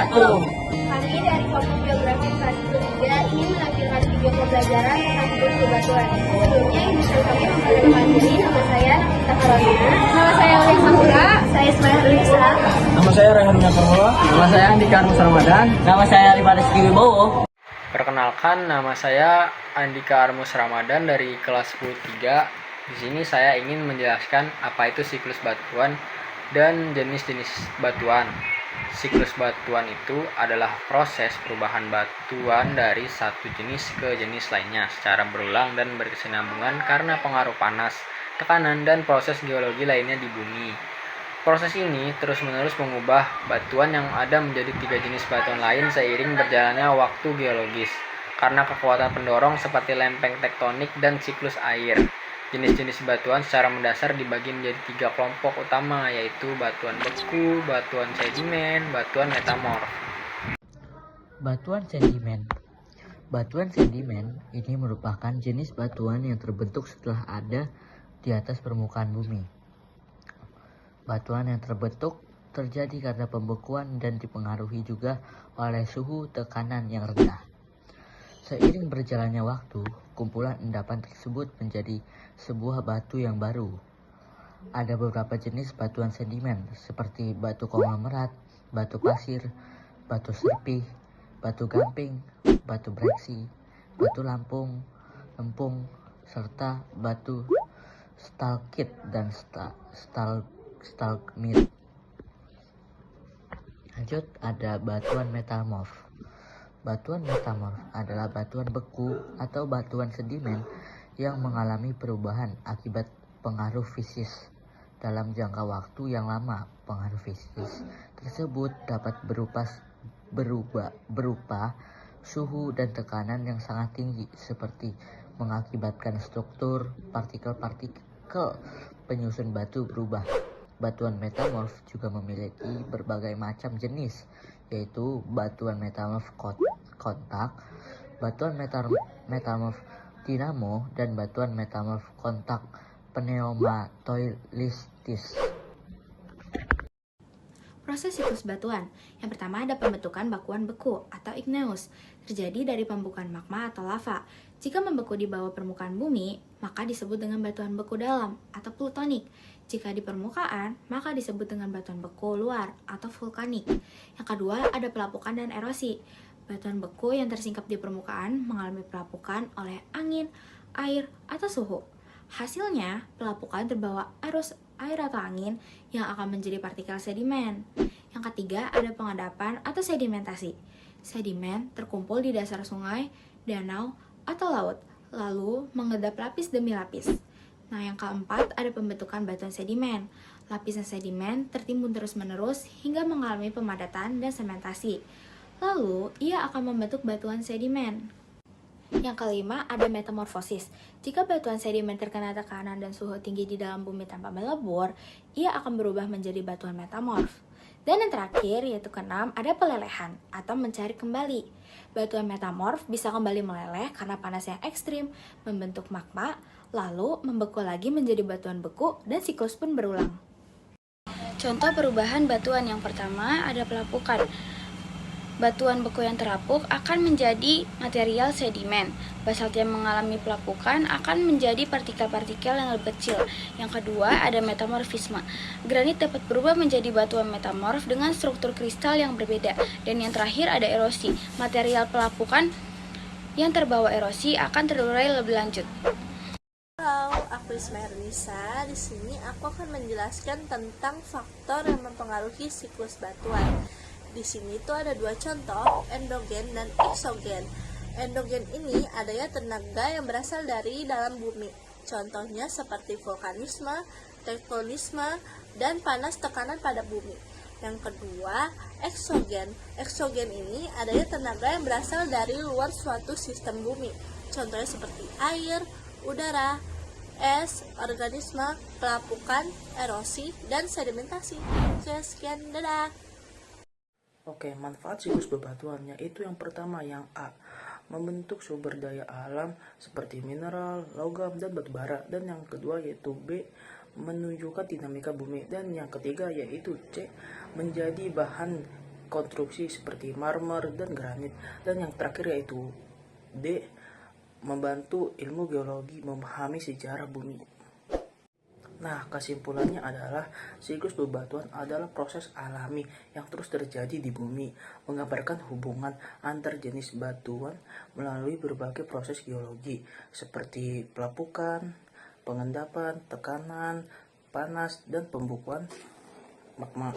wabarakatuh. Kami dari kelompok geografi kelas 3 ingin menampilkan video pembelajaran tentang siklus bebatuan. Sebelumnya izinkan kami memperkenalkan diri. Nama saya Nafisa Karolina. Nama saya Oleh Sakura. Saya Ismail Risa. Nama saya Rehan Miyakarwa. Nama saya Andika Armus Ramadan. Nama saya Arif Rizky Wibowo. Perkenalkan, nama saya Andika Armus Ramadan dari kelas 10-3. Di sini saya ingin menjelaskan apa itu siklus batuan dan jenis-jenis batuan. Siklus batuan itu adalah proses perubahan batuan dari satu jenis ke jenis lainnya secara berulang dan berkesinambungan karena pengaruh panas, tekanan, dan proses geologi lainnya di bumi. Proses ini terus-menerus mengubah batuan yang ada menjadi 3 jenis batuan lain seiring berjalannya waktu geologis karena kekuatan pendorong seperti lempeng tektonik dan siklus air. Jenis-jenis batuan secara mendasar dibagi menjadi 3 kelompok utama, yaitu batuan beku, batuan sedimen, batuan metamorf. Batuan sedimen. Batuan sedimen ini merupakan jenis batuan yang terbentuk setelah ada di atas permukaan bumi. Batuan yang terbentuk terjadi karena pembekuan dan dipengaruhi juga oleh suhu tekanan yang rendah. Seiring berjalannya waktu, kumpulan endapan tersebut menjadi sebuah batu yang baru. Ada beberapa jenis batuan sedimen seperti batu konglomerat, batu pasir, batu serpih, batu gamping, batu breksi, batu lempung, serta batu stalkit dan stalagmit. Lanjut, ada batuan metamorf. Batuan metamorf adalah batuan beku atau batuan sedimen yang mengalami perubahan akibat pengaruh fisis dalam jangka waktu yang lama. Pengaruh fisis tersebut dapat berupa suhu dan tekanan yang sangat tinggi, seperti mengakibatkan struktur partikel-partikel penyusun batu berubah. Batuan metamorf juga memiliki berbagai macam jenis, yaitu batuan metamorf kontak, batuan metamorf dinamo, dan batuan metamorf kontak pneumatolistis. Proses siklus batuan. Yang pertama ada pembentukan batuan beku atau igneous, terjadi dari pembukaan magma atau lava. Jika membeku di bawah permukaan bumi, maka disebut dengan batuan beku dalam atau plutonik. Jika di permukaan, maka disebut dengan batuan beku luar atau vulkanik. Yang kedua ada pelapukan dan erosi. Batuan beku yang tersingkap di permukaan mengalami pelapukan oleh angin, air, atau suhu. Hasilnya, pelapukan terbawa arus air atau angin yang akan menjadi partikel sedimen. Yang ketiga, ada pengendapan atau sedimentasi. Sedimen terkumpul di dasar sungai, danau, atau laut, lalu mengendap lapis demi lapis. Nah, yang keempat, ada pembentukan batuan sedimen. Lapisan sedimen tertimbun terus-menerus hingga mengalami pemadatan dan sementasi. Lalu, ia akan membentuk batuan sedimen. Yang kelima, ada metamorfosis. Jika batuan sedimen terkena tekanan dan suhu tinggi di dalam bumi tanpa melebur, ia akan berubah menjadi batuan metamorf. Dan yang terakhir, yaitu keenam, ada pelelehan atau mencari kembali. Batuan metamorf bisa kembali meleleh karena panas yang ekstrim, membentuk magma, lalu membeku lagi menjadi batuan beku, dan siklus pun berulang. Contoh perubahan batuan yang pertama ada pelapukan. Batuan beku yang terapuk akan menjadi material sedimen. Basalt yang mengalami pelapukan akan menjadi partikel-partikel yang lebih kecil. Yang kedua ada metamorfisme. Granit dapat berubah menjadi batuan metamorf dengan struktur kristal yang berbeda. Dan yang terakhir ada erosi. Material pelapukan yang terbawa erosi akan terurai lebih lanjut. Halo, aku Ismail Risa. Di sini aku akan menjelaskan tentang faktor yang mempengaruhi siklus batuan. Di sini tuh ada 2 contoh, endogen dan eksogen. Endogen ini adanya tenaga yang berasal dari dalam bumi. Contohnya seperti vulkanisme, tektonisme, dan panas tekanan pada bumi. Yang kedua, eksogen. Eksogen ini adanya tenaga yang berasal dari luar suatu sistem bumi. Contohnya seperti air, udara, es, organisme, pelapukan, erosi, dan sedimentasi. Oke, sekian, dadah. Oke, manfaat siklus bebatuan yaitu yang pertama yang A, membentuk sumber daya alam seperti mineral, logam, dan batu bara. Dan yang kedua yaitu B, menunjukkan dinamika bumi. Dan yang ketiga yaitu C, menjadi bahan konstruksi seperti marmer dan granit. Dan yang terakhir yaitu D. Membantu ilmu geologi memahami sejarah bumi. Nah, kesimpulannya adalah siklus bebatuan adalah proses alami yang terus terjadi di bumi, menggambarkan hubungan antar jenis batuan melalui berbagai proses geologi seperti pelapukan, pengendapan, tekanan, panas, dan pembukuan magma.